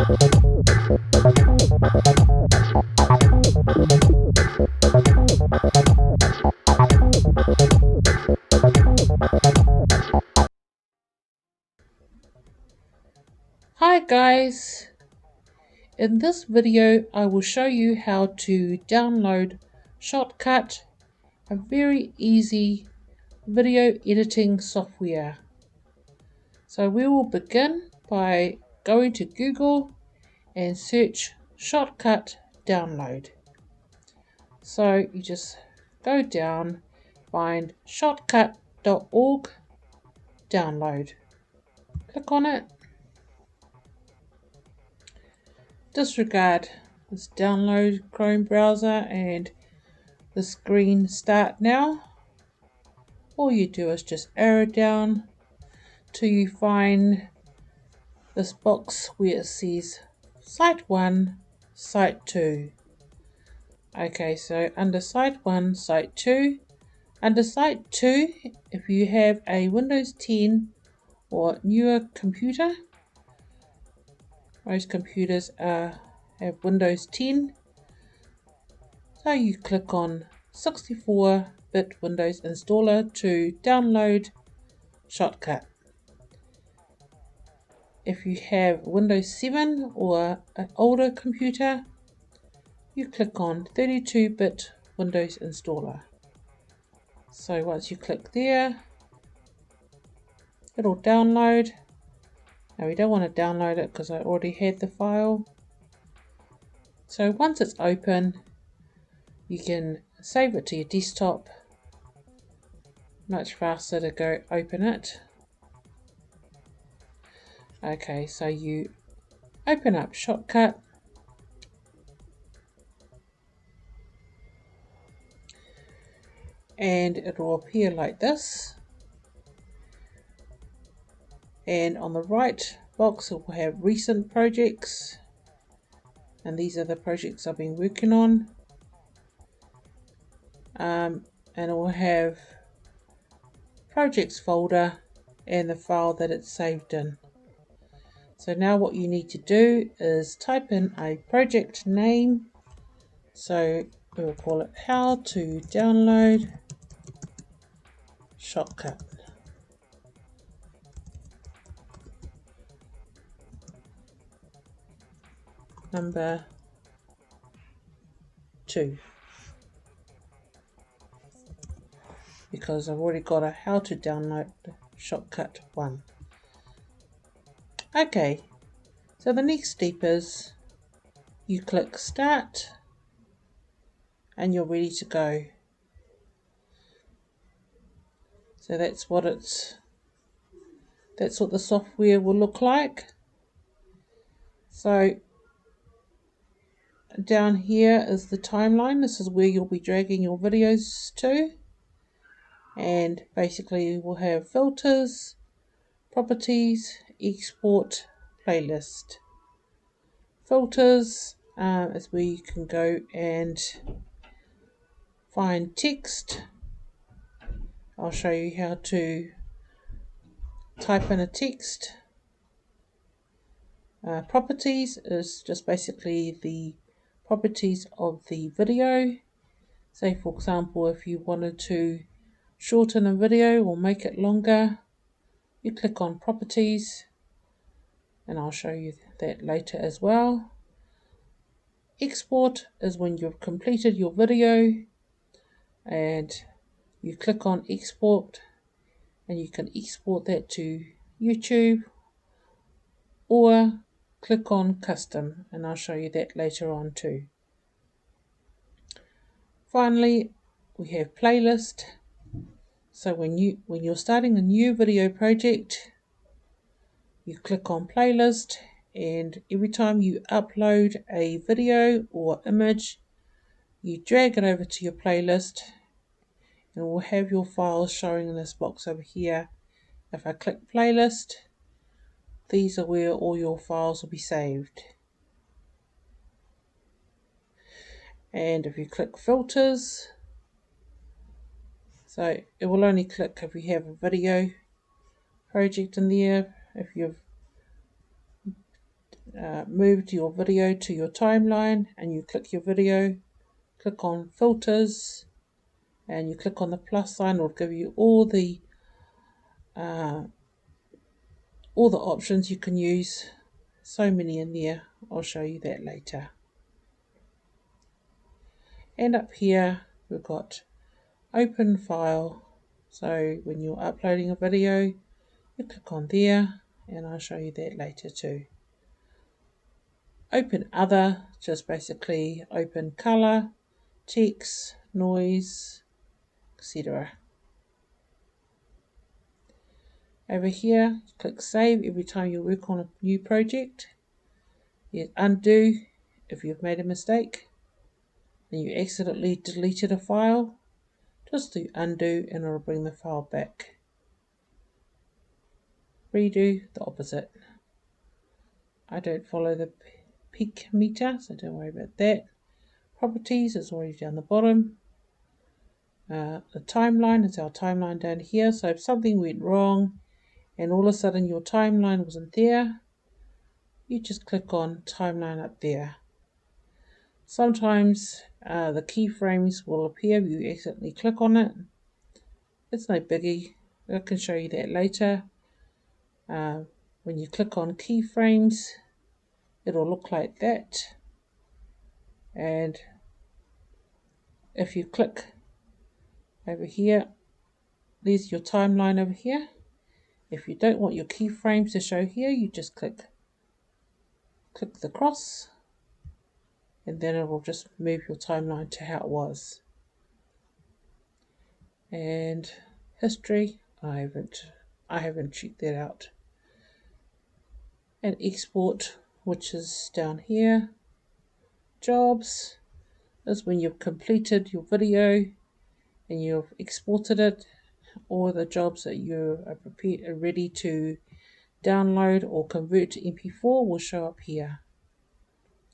Hi guys, in this video I will show you how to download Shotcut, a very easy video editing software. So we will begin by going to Google and search Shotcut download. So you just go down, find shotcut.org download. Click on it. Disregard this download Chrome browser and the screen start now. All you do is just arrow down till you find this box where it says Site 1, Site 2. Okay, so under Site 1, Site 2, under Site 2, if you have a Windows 10 or newer computer, most computers have Windows 10, so you click on 64-bit Windows installer to download Shotcut. If you have Windows 7 or an older computer, you click on 32-bit Windows installer. So once you click there, it'll download. Now we don't want to download it because I already had the file. So once it's open, you can save it to your desktop. Much faster to go open it. Okay, so you open up Shotcut. And it will appear like this. And on the right box it will have recent projects, and these are the projects I've been working on. And it will have projects folder and the file that it's saved in. So now what you need to do is type in a project name. So we will call it How to Download Shotcut. Number 2. Because I've already got a How to Download Shotcut 1. Okay, so the next step is you click Start and you're ready to go. So that's what the software will look like. So down here is the timeline. This is where you'll be dragging your videos to. And basically we'll have filters, properties, export, playlist. Filters is where you can go and find text. I'll show you how to type in a text. Properties is just basically the properties of the video. Say for example, if you wanted to shorten a video or make it longer, you click on properties, and I'll show you that later as well. Export is when you've completed your video and you click on export, and you can export that to YouTube or click on custom, and I'll show you that later on too. Finally, we have playlist. So when you're starting a new video project, you click on playlist, and every time you upload a video or image, you drag it over to your playlist, and we'll have your files showing in this box over here. If I click playlist, these are where all your files will be saved. And if you click filters, so it will only click if you have a video project in there. If you've moved your video to your timeline and you click your video, click on filters and you click on the plus sign, it'll give you all the options you can use. So many in there, I'll show you that later. And up here we've got open file, so when you're uploading a video you click on there, and I'll show you that later too. Open other, just basically open color, text, noise, etc. Over here, click save every time you work on a new project. You undo if you've made a mistake and you accidentally deleted a file. Just do undo and it'll bring the file back. Redo, the opposite. I don't follow the peak meter, so don't worry about that. Properties is already down the bottom. The timeline is our timeline down here. So if something went wrong and all of a sudden your timeline wasn't there, you just click on timeline up there. Sometimes the keyframes will appear if you accidentally click on it. It's no biggie. I can show you that later. When you click on keyframes, it'll look like that. And if you click over here, there's your timeline over here. If you don't want your keyframes to show here, you just click the cross and then it will just move your timeline to how it was. And history, I haven't checked that out. And export, which is down here. Jobs is when you've completed your video and you've exported it, or the jobs that you are ready to download or convert to MP4 will show up here,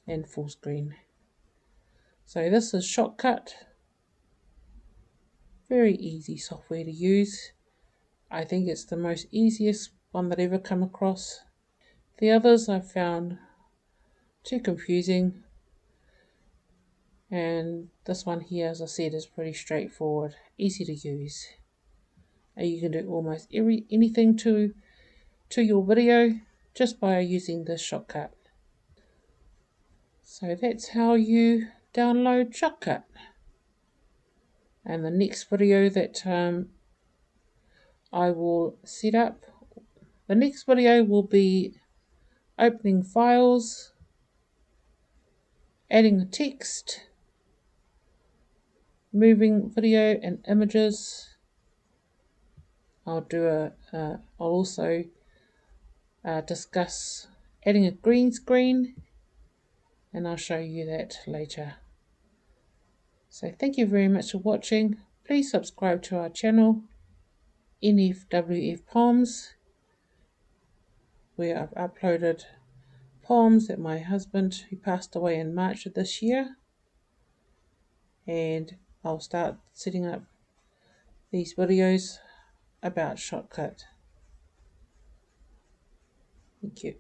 and full screen. So this is Shotcut. Very easy software to use. I think it's the most easiest one that I've ever come across. The others I found too confusing, and this one here, as I said, is pretty straightforward, easy to use. And you can do almost anything to your video just by using this Shotcut. So that's how you download Shotcut. And the next video that I will set up, the next video will be opening files, adding the text, moving video and images. I'll also discuss adding a green screen, and I'll show you that later. So thank you very much for watching. Please subscribe to our channel, NFWF Poems, where I've uploaded poems that my husband, who passed away in March of this year, and I'll start setting up these videos about Shotcut. Thank you.